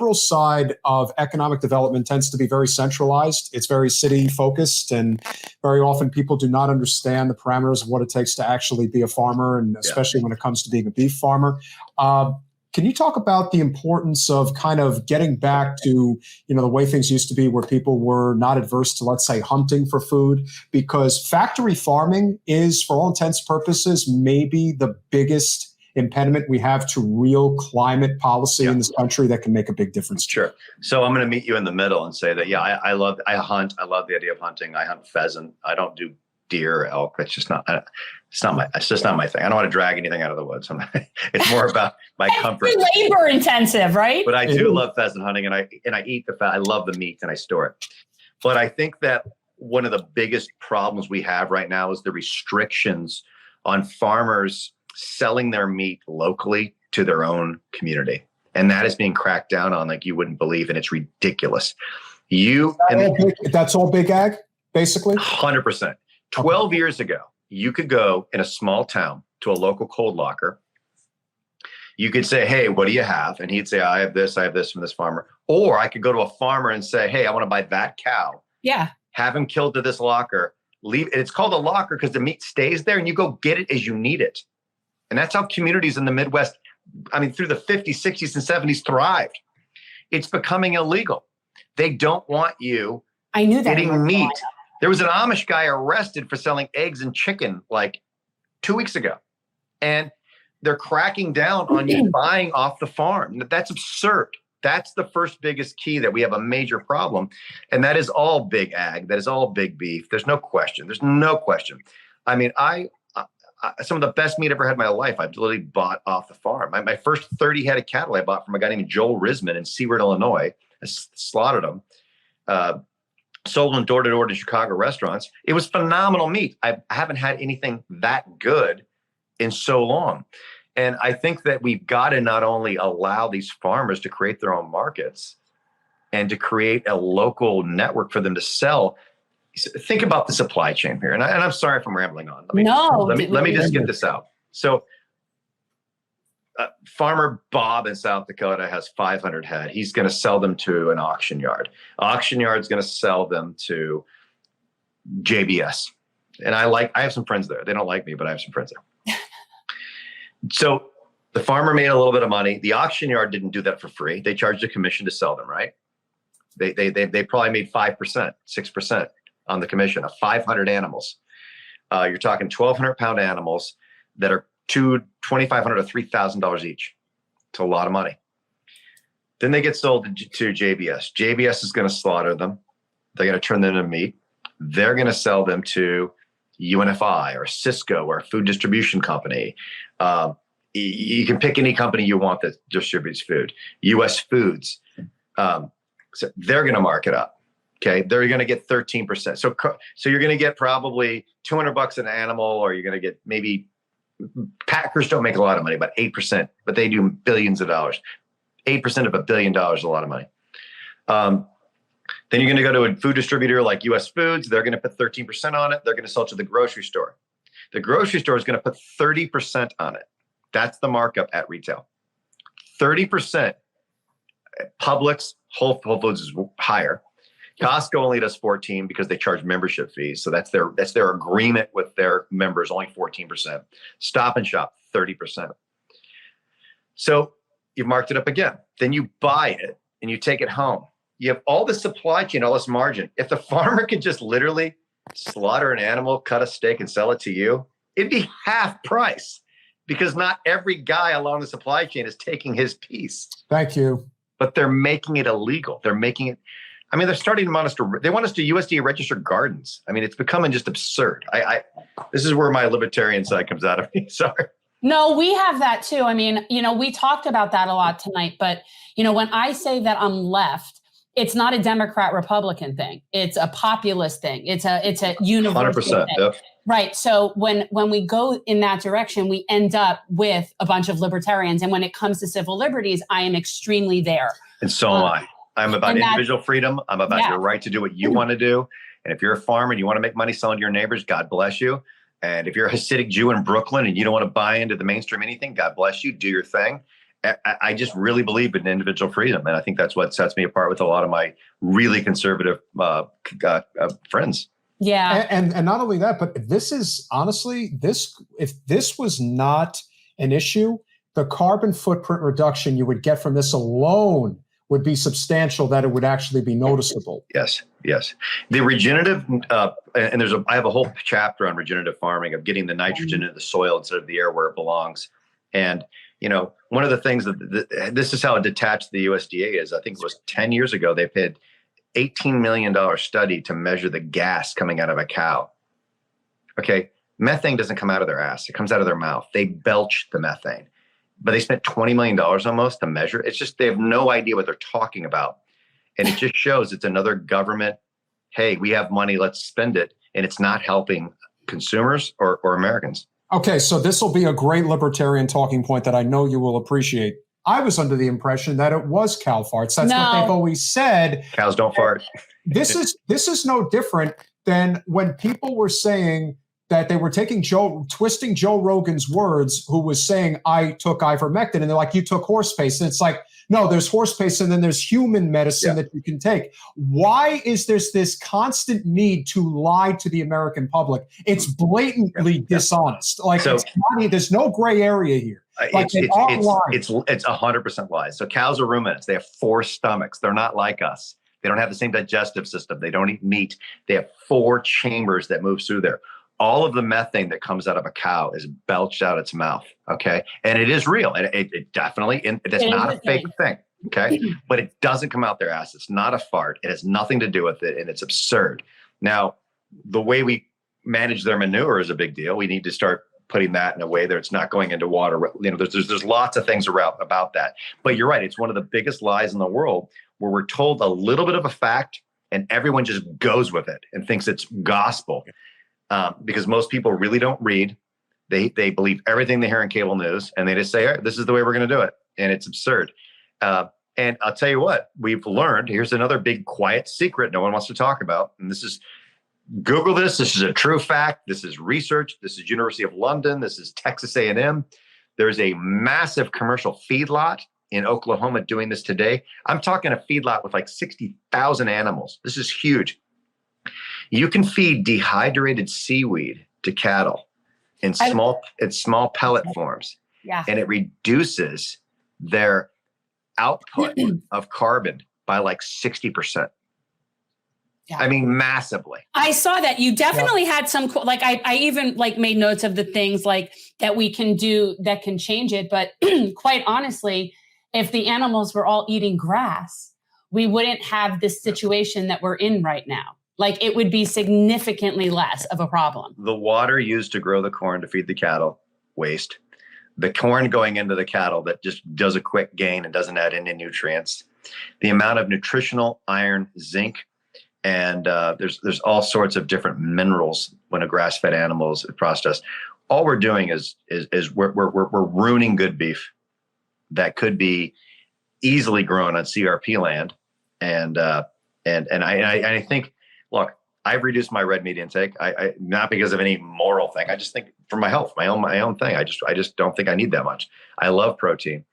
liberal side of economic development tends to be very centralized. It's very city focused, and very often people do not understand the parameters of what it takes to actually be a farmer, and especially when it comes to being a beef farmer. Can you talk about the importance of kind of getting back to, the way things used to be, where people were not adverse to, let's say, hunting for food? Because factory farming is, for all intents and purposes, maybe the biggest impediment we have to real climate policy in this country that can make a big difference. Sure. So I'm going to meet you in the middle and say that, I hunt. I love the idea of hunting. I hunt pheasant. I don't do deer or elk. It's just not my thing. I don't want to drag anything out of the woods. It's more about my comfort. It's labor intensive, right? But I do love pheasant hunting, and I eat the fat. I love the meat and I store it. But I think that one of the biggest problems we have right now is the restrictions on farmers selling their meat locally to their own community. And that is being cracked down on like you wouldn't believe, and it's ridiculous. That's all big ag, basically? 100%. 12 years ago, you could go in a small town to a local cold locker. You could say, hey, what do you have? And he'd say, I have this from this farmer. Or I could go to a farmer and say, hey, I want to buy that cow. Yeah. Have him killed to this locker. Leave. And it's called a locker because the meat stays there and you go get it as you need it. And that's how communities in the Midwest, through the 50s, 60s, and 70s thrived. It's becoming illegal. They don't want you getting meat. There was an Amish guy arrested for selling eggs and chicken like 2 weeks ago. And they're cracking down on you buying off the farm. That's absurd. That's the first biggest key that we have a major problem. And that is all big ag. That is all big beef. There's no question. Some of the best meat I ever had in my life, I've literally bought off the farm. My first 30 head of cattle I bought from a guy named Joel Risman in Seward, Illinois. I slaughtered them, sold them door to door to Chicago restaurants. It was phenomenal meat. I haven't had anything that good in so long. And I think that we've got to not only allow these farmers to create their own markets and to create a local network for them to sell. Think about the supply chain here. And I'm sorry if I'm rambling on. Let me just get this out. So Farmer Bob in South Dakota has 500 head. He's going to sell them to an auction yard. Auction yard's going to sell them to JBS. And I have some friends there. They don't like me, but I have some friends there. So the farmer made a little bit of money. The auction yard didn't do that for free. They charged a commission to sell them, right? They probably made 5%, 6% on the commission of 500 animals. You're talking 1,200 pound animals that are $2,500 to $3,000 each. It's a lot of money. Then they get sold to JBS. JBS is going to slaughter them. They're going to turn them into meat. They're going to sell them to UNFI or Cisco or a food distribution company. You can pick any company you want that distributes food. US Foods. So they're going to mark it up. Okay, they're going to get 13%. So you're going to get probably $200 an animal, or you're going to get maybe, Packers don't make a lot of money, about 8%, but they do billions of dollars. 8% of $1 billion is a lot of money. Then you're going to go to a food distributor like US Foods. They're going to put 13% on it. They're going to sell it to the grocery store. The grocery store is going to put 30% on it. That's the markup at retail. 30%. Publix, Whole Foods is higher. Costco only does 14 because they charge membership fees. So that's their agreement with their members, only 14%. Stop and Shop, 30%. So you've marked it up again. Then you buy it and you take it home. You have all the supply chain, all this margin. If the farmer could just literally slaughter an animal, cut a steak, and sell it to you, it'd be half price, because not every guy along the supply chain is taking his piece. Thank you. But they're making it illegal. They're making it. They're starting to want us to. They want us to USDA register gardens. It's becoming just absurd. This is where my libertarian side comes out of me. Sorry. No, we have that too. We talked about that a lot tonight. But when I say that I'm left, it's not a Democrat Republican thing. It's a populist thing. It's a universal 100%, thing. Yep. Right. So when we go in that direction, we end up with a bunch of libertarians. And when it comes to civil liberties, I am extremely there. And so am I. I'm about individual freedom. I'm about your right to do what you want to do. And if you're a farmer and you want to make money selling to your neighbors, God bless you. And if you're a Hasidic Jew in Brooklyn and you don't want to buy into the mainstream anything, God bless you. Do your thing. I just really believe in individual freedom. And I think that's what sets me apart with a lot of my really conservative friends. Yeah. And not only that, but this is honestly, if this was not an issue, the carbon footprint reduction you would get from this alone would be substantial, that it would actually be noticeable. Yes. The regenerative, and I have a whole chapter on regenerative farming, of getting the nitrogen into the soil instead of the air where it belongs. And, one of the things this is how detached the USDA is. I think it was 10 years ago, they paid $18 million study to measure the gas coming out of a cow. Okay. Methane doesn't come out of their ass. It comes out of their mouth. They belch the methane, but they spent $20 million almost to measure. It's just, they have no idea what they're talking about. And it just shows it's another government. Hey, we have money, let's spend it. And it's not helping consumers or Americans. Okay. So this will be a great libertarian talking point that I know you will appreciate. I was under the impression that it was cow farts. That's what they've always said. Cows don't fart. This is no different than when people were saying that they were twisting Joe Rogan's words, who was saying, I took ivermectin, and they're like, you took horse paste. And it's like, no, there's horse paste, and then there's human medicine that you can take. Why is there this constant need to lie to the American public? It's blatantly dishonest. Like, there's no gray area here. Like, it's 100% lies. So cows are ruminants. They have 4 stomachs. They're not like us. They don't have the same digestive system. They don't eat meat. They have 4 chambers that move through there. All of the methane that comes out of a cow is belched out its mouth. Okay. And it is real. And it definitely, it's not a fake thing. Okay. But it doesn't come out their ass. It's not a fart. It has nothing to do with it. And it's absurd. Now, the way we manage their manure is a big deal. We need to start putting that in a way that it's not going into water. There's lots of things about that. But you're right. It's one of the biggest lies in the world, where we're told a little bit of a fact and everyone just goes with it and thinks it's gospel. Because most people really don't read. They believe everything they hear in cable news, and they just say, all right, this is the way we're going to do it. And it's absurd. And I'll tell you what, we've learned. Here's another big quiet secret no one wants to talk about. And this is, Google this. This is a true fact. This is research. This is University of London. This is Texas A&M. There's a massive commercial feedlot in Oklahoma doing this today. I'm talking a feedlot with like 60,000 animals. This is huge. You can feed dehydrated seaweed to cattle in small pellet forms. Yeah. And it reduces their output of carbon by like 60%. Yeah. I mean, massively. I saw that. You definitely had some, I even made notes of the things that we can do that can change it. But quite honestly, if the animals were all eating grass, we wouldn't have this situation that we're in right now. It would be significantly less of a problem. The water used to grow the corn to feed the cattle, waste. The corn going into the cattle that just does a quick gain and doesn't add any nutrients. The amount of nutritional iron, zinc, and there's all sorts of different minerals when a grass-fed animal is processed. All we're doing is we're ruining good beef that could be easily grown on CRP land, and I think. Look, I've reduced my red meat intake. I not because of any moral thing. I just think for my health, my own thing. I just don't think I need that much. I love protein.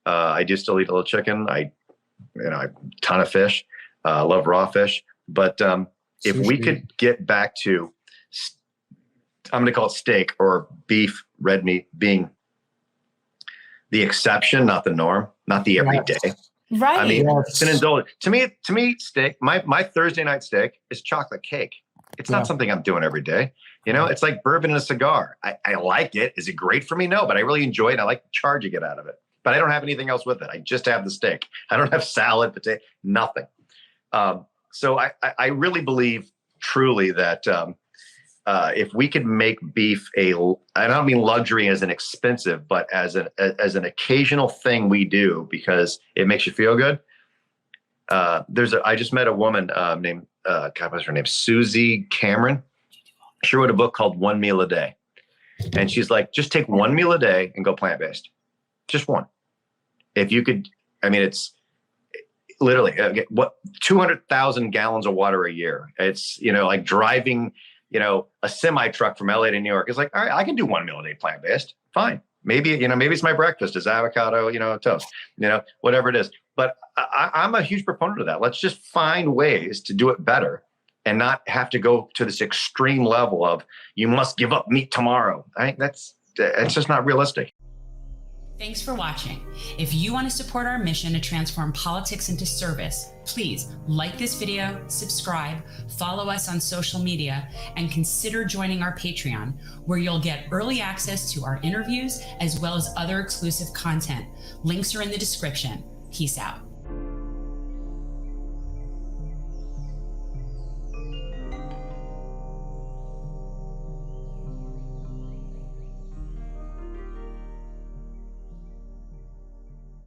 I do still eat a little chicken. A ton of fish. Love raw fish. But if we could get back to, I'm going to call it steak or beef, red meat being the exception, not the norm, not the everyday. Right. I mean, it's an indulgence. To me, steak, my Thursday night steak is chocolate cake. It's not something I'm doing every day. It's like bourbon and a cigar. I like it. Is it great for me? No, but I really enjoy it. I like the charge you get out of it. But I don't have anything else with it. I just have the steak. I don't have salad, potato, nothing. So I really believe truly that if we could make beef I don't mean luxury as an expensive, but as an occasional thing we do because it makes you feel good. I just met a woman named what's her name? Susie Cameron. She wrote a book called One Meal a Day, and she's like, just take one meal a day and go plant-based, just one. If you could, it's literally 200,000 gallons of water a year. It's like driving. A semi truck from LA to New York is like, all right, I can do 1 meal a day plant-based. Fine. Maybe, maybe it's my breakfast is avocado, toast, whatever it is. But I'm a huge proponent of that. Let's just find ways to do it better and not have to go to this extreme level of you must give up meat tomorrow. I think it's just not realistic. Thanks for watching. If you want to support our mission to transform politics into service, please like this video, subscribe, follow us on social media, and consider joining our Patreon, where you'll get early access to our interviews as well as other exclusive content. Links are in the description. Peace out.